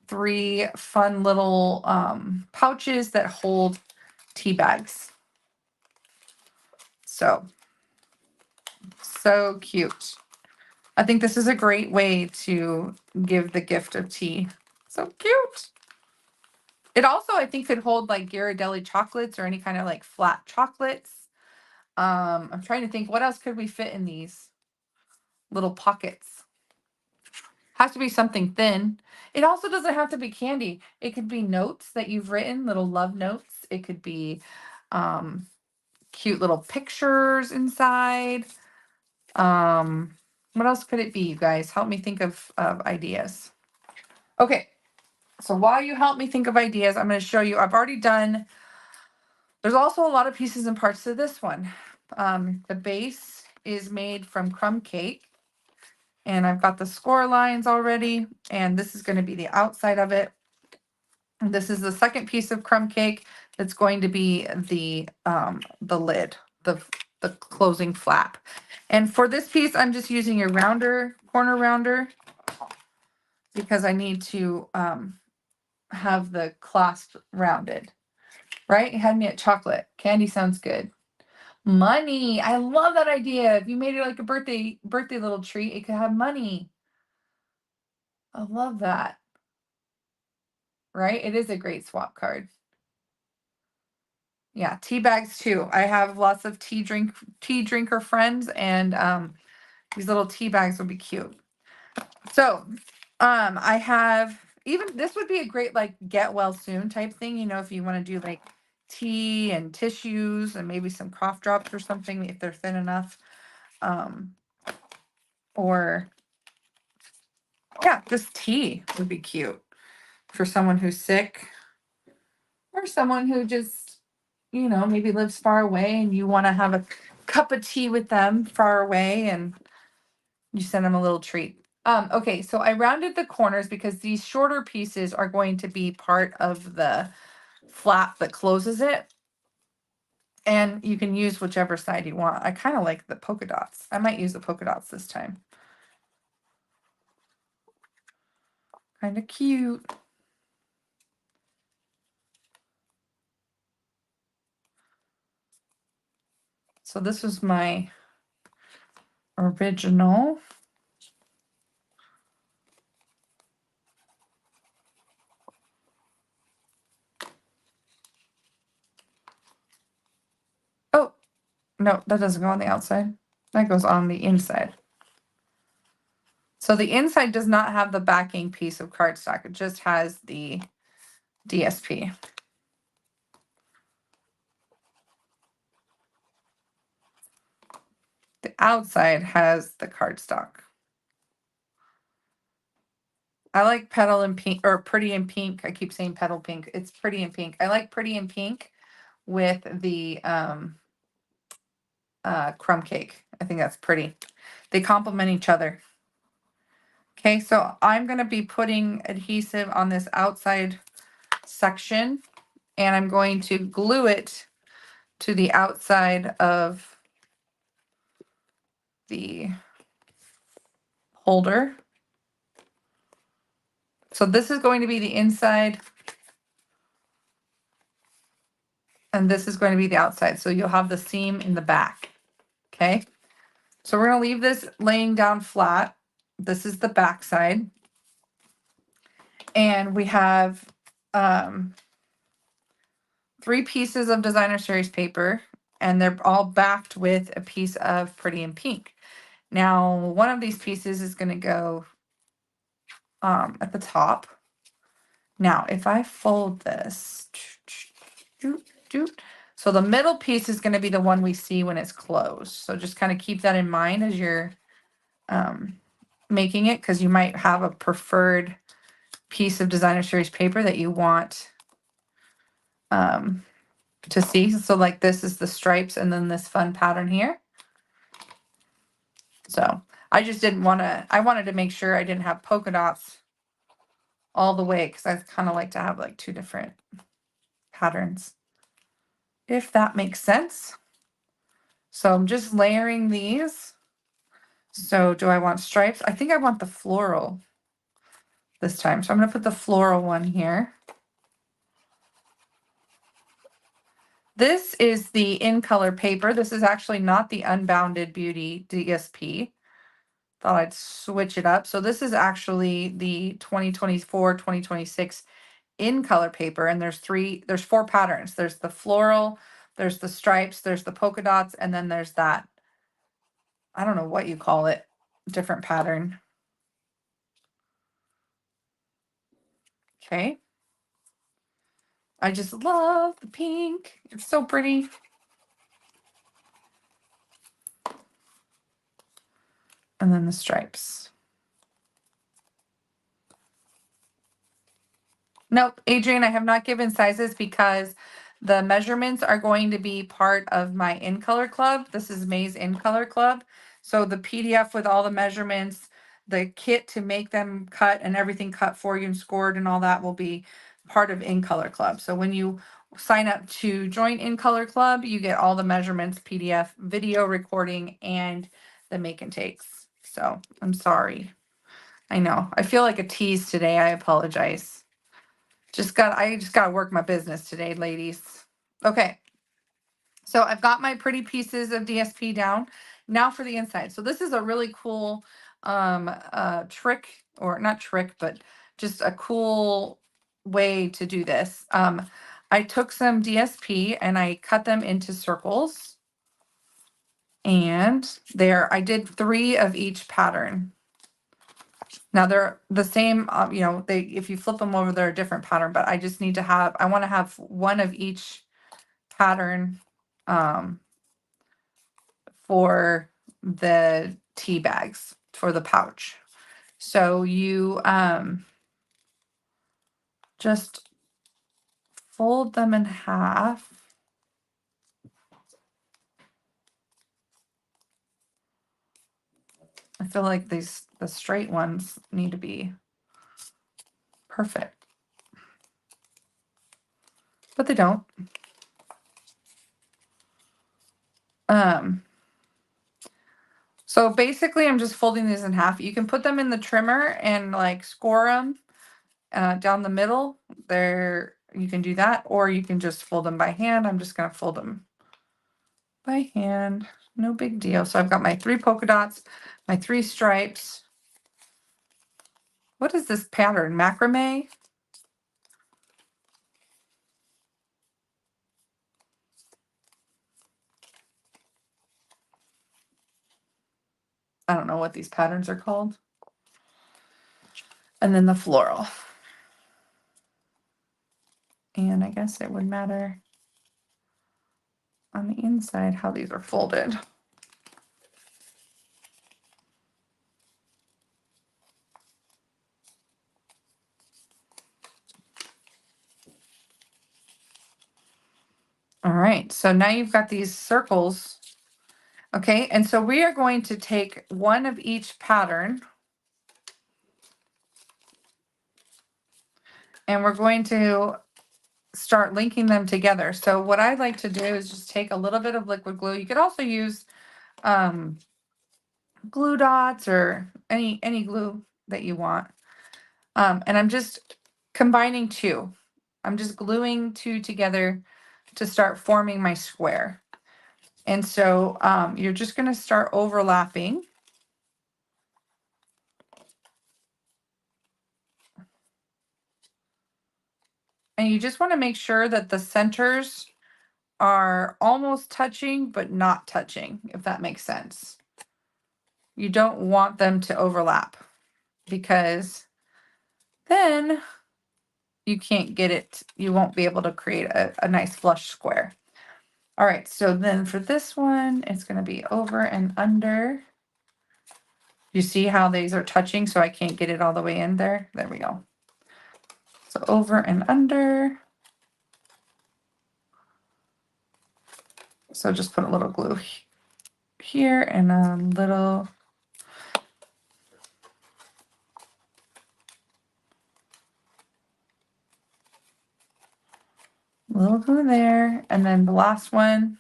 3 fun little pouches that hold tea bags. So cute. I think this is a great way to give the gift of tea. So cute. It also, I think, could hold like Ghirardelli chocolates or any kind of like flat chocolates. I'm trying to think, what else could we fit in these little pockets? Has to be something thin. It also doesn't have to be candy. It could be notes that you've written, little love notes. It could be cute little pictures inside. What else could it be, you guys? Help me think of ideas. Okay, so while you help me think of ideas, I'm going to show you. I've already done. There's also a lot of pieces and parts to this one. The base is made from crumb cake. And I've got the score lines already, and this is going to be the outside of it. This is the second piece of crumb cake that's going to be the lid, the closing flap. And for this piece, I'm just using a rounder, corner rounder, because I need to have the clasp rounded. Right? You had me at chocolate. Candy sounds good. Money. I love that idea. If you made it like a birthday little treat, it could have money. I love that. Right? It is a great swap card. Yeah, tea bags too. I have lots of tea drinker friends, and these little tea bags would be cute. So, I have, even this would be a great like get well soon type thing, you know, if you want to do like tea and tissues and maybe some cough drops or something if they're thin enough. or yeah, just tea would be cute for someone who's sick or someone who just, maybe lives far away and you want to have a cup of tea with them far away and you send them a little treat. Okay, so I rounded the corners because these shorter pieces are going to be part of the flap that closes it. And you can use whichever side you want. I kind of like the polka dots. I might use the polka dots this time. Kind of cute. So this was my original. Oh, no, that doesn't go on the outside. That goes on the inside. So the inside does not have the backing piece of cardstock. It just has the DSP. The outside has the cardstock. I like petal in pink or pretty in pink. I keep saying petal pink. It's pretty in pink. I like pretty in pink with the crumb cake. I think that's pretty. They complement each other. Okay, so I'm going to be putting adhesive on this outside section and I'm going to glue it to the outside of the holder. So this is going to be the inside and this is going to be the outside. So you'll have the seam in the back. Okay, so we're going to leave this laying down flat. This is the back side. And we have 3 pieces of designer series paper and they're all backed with a piece of pretty in pink. Now, one of these pieces is going to go at the top. Now, if I fold this, so the middle piece is going to be the one we see when it's closed. So just kind of keep that in mind as you're making it, because you might have a preferred piece of designer series paper that you want to see. So like this is the stripes and then this fun pattern here. So I just didn't want to, I wanted to make sure I didn't have polka dots all the way because I kind of like to have like 2 different patterns, if that makes sense. So I'm just layering these. So do I want stripes? I think I want the floral this time. So I'm going to put the floral one here. This is the in color paper. This is actually not the Unbounded Beauty DSP. Thought I'd switch it up. So this is actually the 2024-2026 in color paper. And there's 4 patterns. There's the floral, there's the stripes, there's the polka dots, and then there's that, I don't know what you call it, different pattern. Okay. I just love the pink. It's so pretty. And then the stripes. Nope, Adrian, I have not given sizes because the measurements are going to be part of my In Color Club. This is May's In Color Club. So the PDF with all the measurements, the kit to make them cut and everything cut for you and scored and all that will be part of In Color Club. So when you sign up to join In Color Club, you get all the measurements, PDF, video recording, and the make and takes. So I'm sorry. I know. I feel like a tease today. I apologize. I just got to work my business today, ladies. Okay. So I've got my pretty pieces of DSP down. Now for the inside. So this is a really cool trick, or not trick, but just a cool way to do this. I took some DSP and I cut them into circles. And I did 3 of each pattern. Now they're the same, if you flip them over, they're a different pattern, but I just need to I want to have 1 of each pattern for the tea bags for the pouch. So you just fold them in half. I feel like the straight ones need to be perfect, but they don't. So basically I'm just folding these in half. You can put them in the trimmer and like score them down the middle there. You can do that, or you can just fold them by hand. I'm just going to fold them by hand. No big deal. So I've got my 3 polka dots, my 3 stripes. What is this pattern? Macrame? I don't know what these patterns are called. And then the floral. And I guess it would matter on the inside how these are folded. All right, so now you've got these circles. Okay, and so we are going to take one of each pattern and we're going to start linking them together. So what I like to do is just take a little bit of liquid glue. You could also use glue dots or any glue that you want. And I'm just combining 2. I'm just gluing 2 together to start forming my square. And so you're just going to start overlapping. And you just want to make sure that the centers are almost touching, but not touching, if that makes sense. You don't want them to overlap because then you can't get it. You won't be able to create a nice flush square. All right, so then for this one, it's going to be over and under. You see how these are touching, so I can't get it all the way in there? There we go. So over and under. So just put a little glue here and a little glue there. And then the last one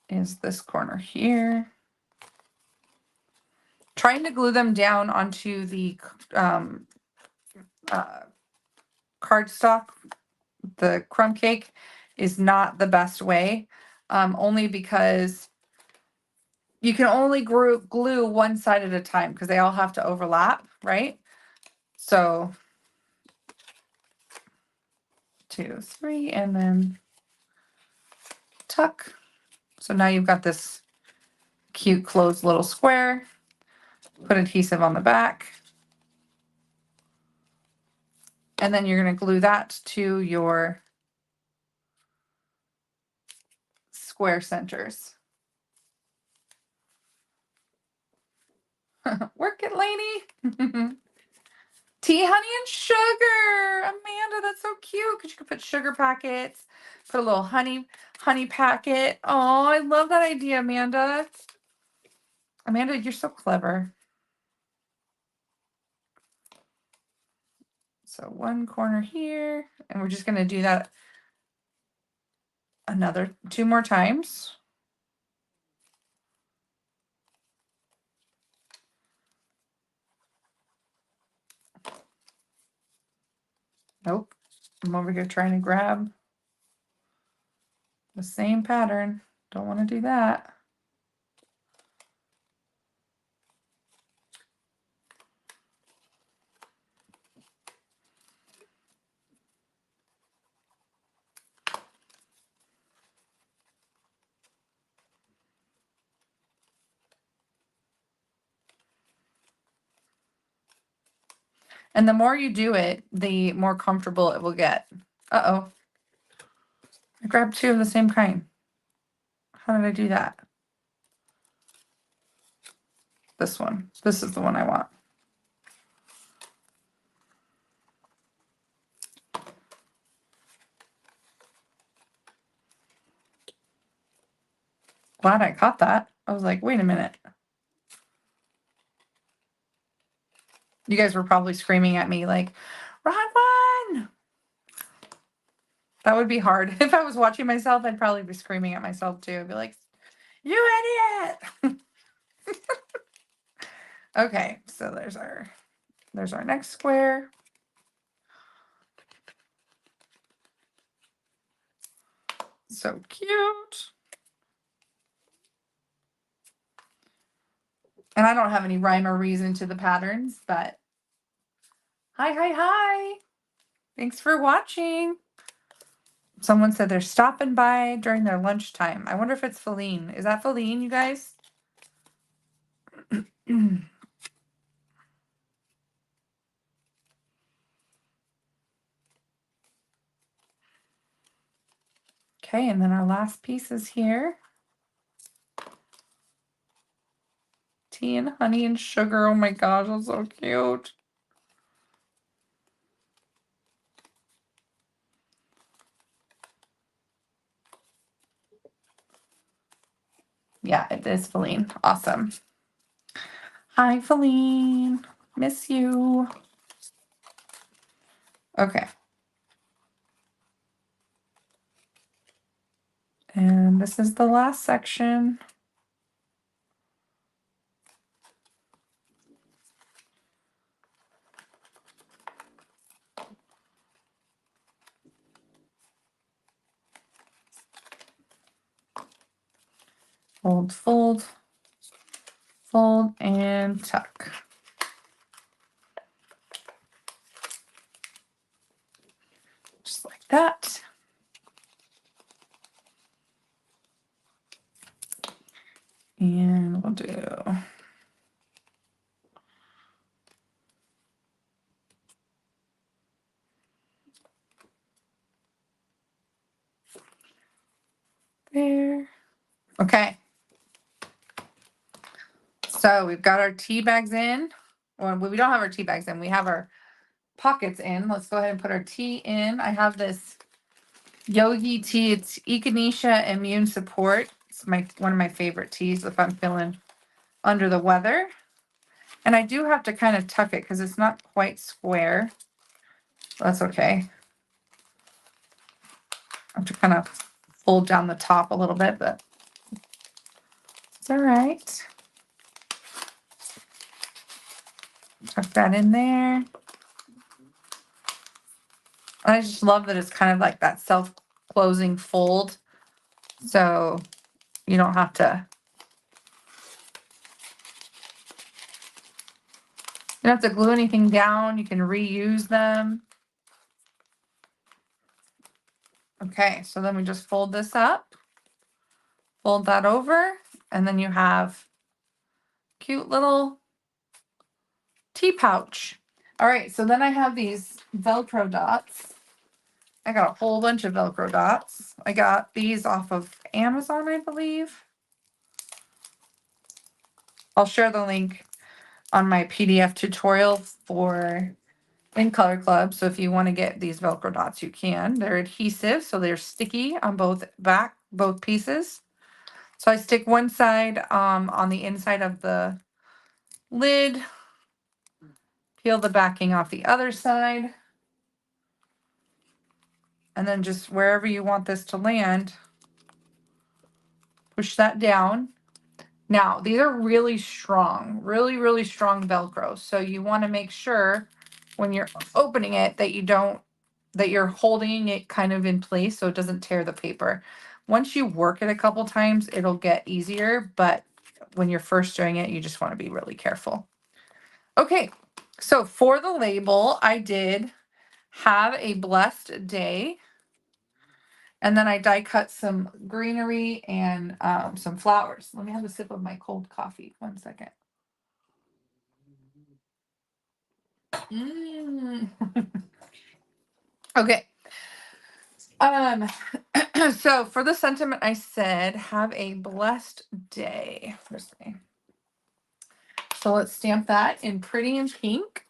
is this corner here. Trying to glue them down onto the cardstock, the crumb cake, is not the best way, only because you can only glue one side at a time because they all have to overlap, right? So 2, 3, and then tuck. So now you've got this cute closed little square. Put adhesive on the back. And then you're going to glue that to your square centers. Work it, Lainey. Tea, honey, and sugar. Amanda, that's so cute. Because you could put sugar packets, put a little honey packet. Oh, I love that idea, Amanda. Amanda, you're so clever. So one corner here, and we're just going to do that another 2 more times. Nope. I'm over here trying to grab the same pattern. Don't want to do that. And the more you do it, the more comfortable it will get. Uh-oh. I grabbed 2 of the same kind. How did I do that? This one. This is the one I want. Glad I caught that. I was like, wait a minute. You guys were probably screaming at me like, wrong one. That would be hard. If I was watching myself, I'd probably be screaming at myself too. I'd be like, you idiot. Okay, so there's our next square. So cute. And I don't have any rhyme or reason to the patterns, but hi. Thanks for watching. Someone said they're stopping by during their lunchtime. I wonder if it's Feline. Is that Feline, you guys? Okay, and then our last piece is here. Tea and honey and sugar. Oh my gosh, that's so cute. Yeah, it is Feline. Awesome. Hi, Feline. Miss you. Okay. And this is the last section. Fold, fold, fold, and tuck. Just like that. And we'll do there. Okay. So we've got our tea bags in. Well, we don't have our tea bags in. We have our pockets in. Let's go ahead and put our tea in. I have this Yogi tea. It's Echinacea Immune Support. It's one of my favorite teas if I'm feeling under the weather. And I do have to kind of tuck it because it's not quite square. That's okay. I have to kind of fold down the top a little bit, but it's all right. Tuck that in there. I just love that it's kind of like that self-closing fold. So you don't have to glue anything down. You can reuse them. Okay, so then we just fold this up, fold that over, and then you have cute little tea pouch. All right, so then I have these Velcro dots. I got a whole bunch of Velcro dots. I got these off of Amazon, I believe. I'll share the link on my PDF tutorial in Color Club. So if you want to get these Velcro dots, you can. They're adhesive, so they're sticky on both pieces. So I stick one side on the inside of the lid, peel the backing off the other side, and then just wherever you want this to land, push that down. Now, these are really strong, really strong Velcro. So you want to make sure when you're opening it that you're holding it kind of in place so it doesn't tear the paper. Once you work it a couple times, it'll get easier, but when you're first doing it, you just want to be really careful. Okay, so for the label, I did have a blessed day. And then I die cut some greenery and some flowers. Let me have a sip of my cold coffee. 1 second. Okay. So for the sentiment, I said, have a blessed day. So let's stamp that in pretty in pink.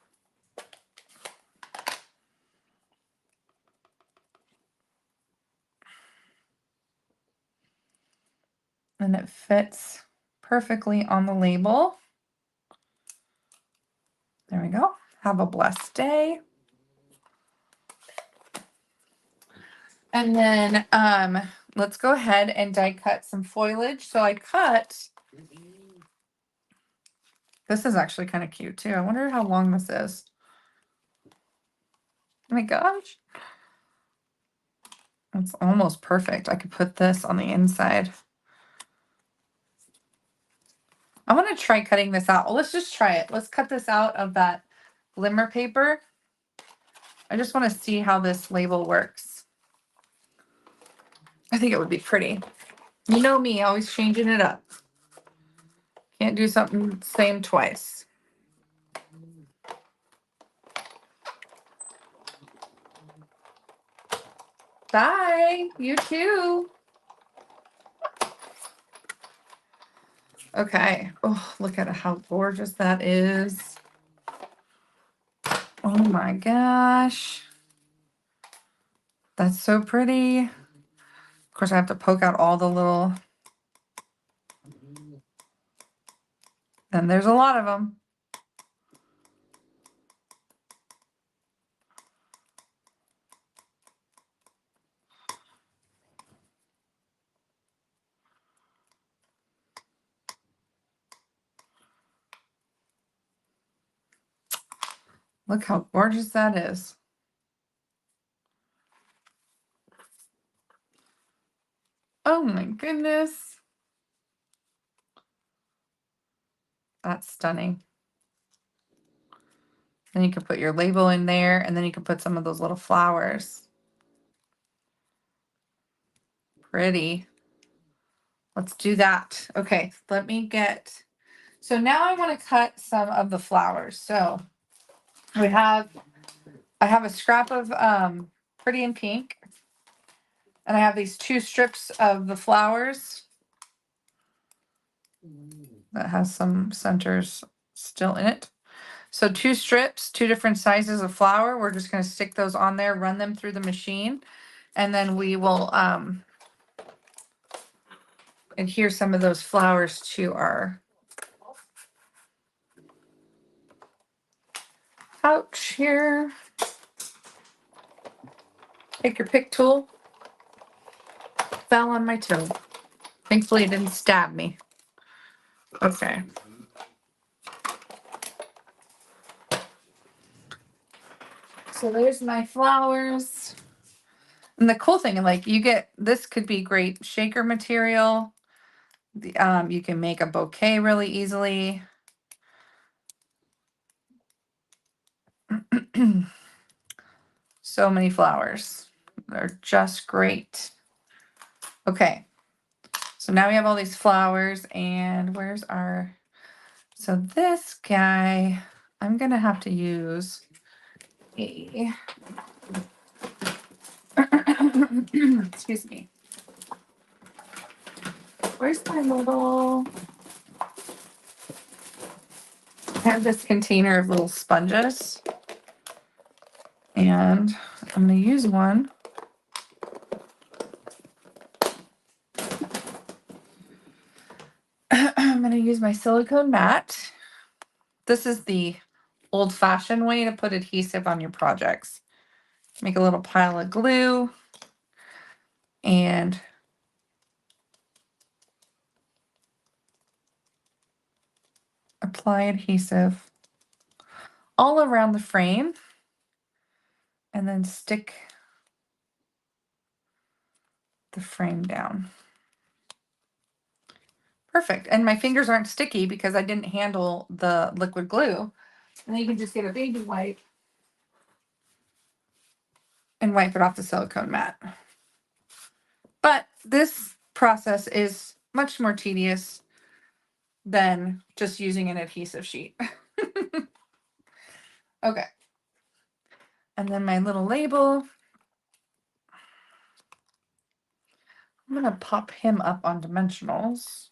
And it fits perfectly on the label. There we go. Have a blessed day. And then let's go ahead and die cut some foliage. So I cut, this is actually kind of cute too. I wonder how long this is. Oh my gosh. It's almost perfect. I could put this on the inside. I want to try cutting this out. Well, let's just try it. Let's cut this out of that glimmer paper. I just want to see how this label works. I think it would be pretty. You know me, always changing it up. Can't do something same twice. Bye. You too. Okay. Oh, look at how gorgeous that is. Oh my gosh. That's so pretty. Of course, I have to poke out all the little... And there's a lot of them. Look how gorgeous that is. Oh my goodness. That's stunning. Then you can put your label in there, and then you can put some of those little flowers. Pretty. Let's do that. Okay, let me get... So now I want to cut some of the flowers. So I have a scrap of Pretty in Pink, and I have these 2 strips of the flowers that has some centers still in it. So 2 strips, 2 different sizes of flour. We're just going to stick those on there, run them through the machine, and then we will adhere some of those flowers to our pouch here. Take your pick tool. Fell on my toe. Thankfully it didn't stab me. Okay. So there's my flowers. And the cool thing, like, you get, this could be great shaker material. You can make a bouquet really easily. So many flowers. They're just great. Okay. So now we have all these flowers, and where's our... So this guy, I'm going to have to use a... Excuse me. Where's my little... I have this container of little sponges, and I'm going to use one. I'm going to use my silicone mat. This is the old-fashioned way to put adhesive on your projects. Make a little pile of glue and apply adhesive all around the frame, and then stick the frame down. Perfect. And my fingers aren't sticky because I didn't handle the liquid glue. And then you can just get a baby wipe and wipe it off the silicone mat. But this process is much more tedious than just using an adhesive sheet. Okay. And then my little label. I'm going to pop him up on dimensionals.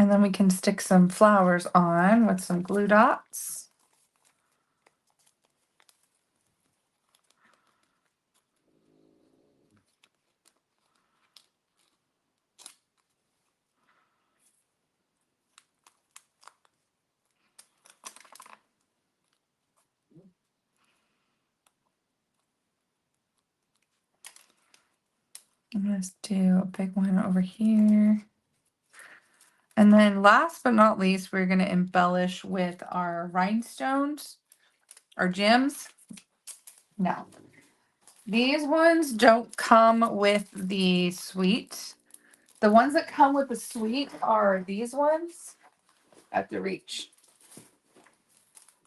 And then we can stick some flowers on with some glue dots. Let's do a big one over here. And then last but not least, we're going to embellish with our rhinestones, our gems. Now, these ones don't come with the sweet. The ones that come with the sweet are these ones at the reach.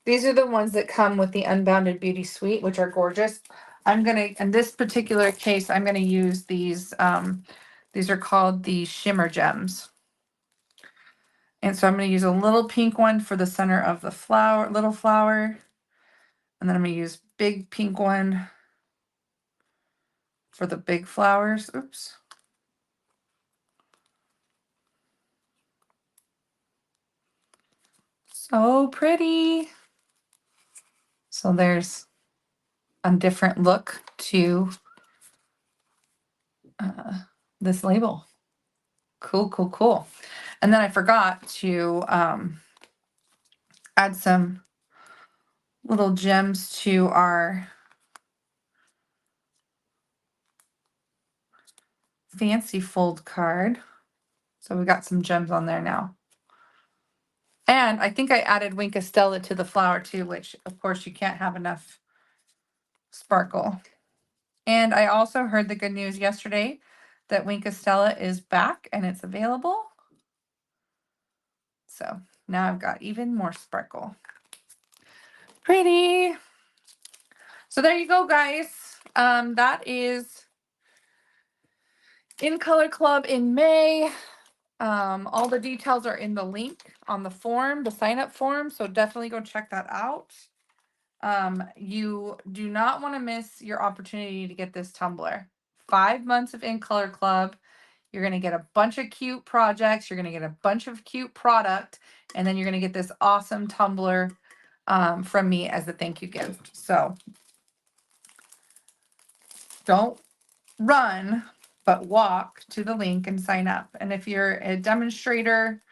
These are the ones that come with the Unbounded Beauty Suite, which are gorgeous. I'm gonna, in this particular case, I'm gonna use these. These are called the shimmer gems. And so I'm gonna use a little pink one for the center of the flower, little flower. And then I'm gonna use big pink one for the big flowers. Oops. So pretty. So there's a different look to this label. Cool, cool, cool. And then I forgot to add some little gems to our fancy fold card. So we got some gems on there now. And I think I added Wink Stella to the flower too, which of course you can't have enough sparkle. And I also heard the good news yesterday that Wink Stella is back and it's available. So now I've got even more sparkle. Pretty. So there you go, guys. That is In Color Club in May. All the details are in the link on the form, the sign up form. So definitely go check that out. You do not want to miss your opportunity to get this tumbler. 5 months of In Color Club. You're going to get a bunch of cute projects. You're going to get a bunch of cute product. And then you're going to get this awesome tumbler from me as a thank you gift. So don't run, but walk to the link and sign up. And if you're a demonstrator,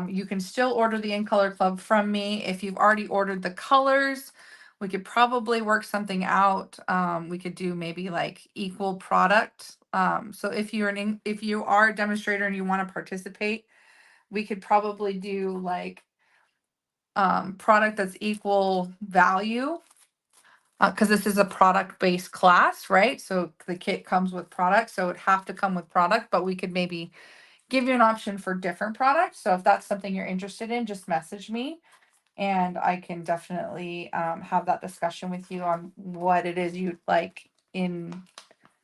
you can still order the In Color Club from me. If you've already ordered the colors, we could probably work something out. We could do maybe like equal product. So if if you are a demonstrator and you want to participate, we could probably do like product that's equal value. Because this is a product-based class, right? So the kit comes with product, so it would have to come with product, but we could maybe give you an option for different products. So if that's something you're interested in, just message me and I can definitely have that discussion with you on what it is you'd like in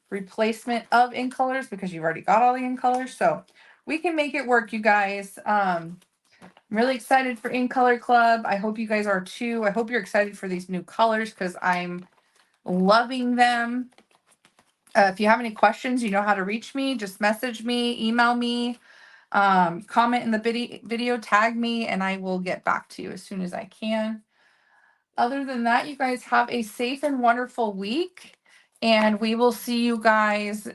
replacement of In Colors, because you've already got all the In Colors. So we can make it work, you guys. I'm really excited for In Color Club. I hope you guys are too. I hope you're excited for these new colors because I'm loving them. If you have any questions, you know how to reach me. Just message me, email me, comment in the video, tag me, and I will get back to you as soon as I can. Other than that, you guys have a safe and wonderful week. And we will see you guys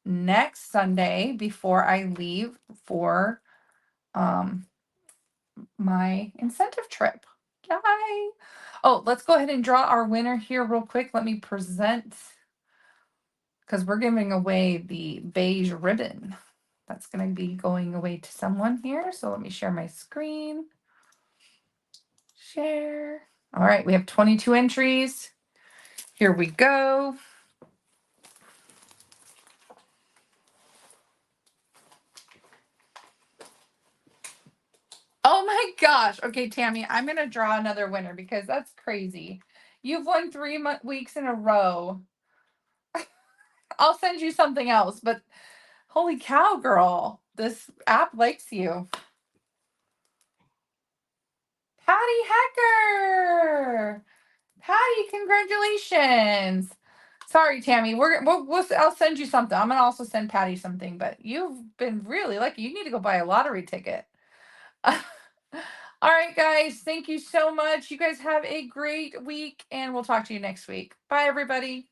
next Sunday before I leave for my incentive trip. Yay! Oh, let's go ahead and draw our winner here real quick. Let me present, because we're giving away the beige ribbon. That's going to be going away to someone here. So let me share my screen. Share. All right, we have 22 entries. Here we go. Oh my gosh. Okay, Tammy, I'm going to draw another winner because that's crazy. You've won 3 weeks in a row. I'll send you something else, but holy cow, girl. This app likes you. Patty Hecker. Patty, congratulations. Sorry, Tammy. I'll send you something. I'm gonna also send Patty something, but you've been really lucky. You need to go buy a lottery ticket. All right, guys. Thank you so much. You guys have a great week, and we'll talk to you next week. Bye, everybody.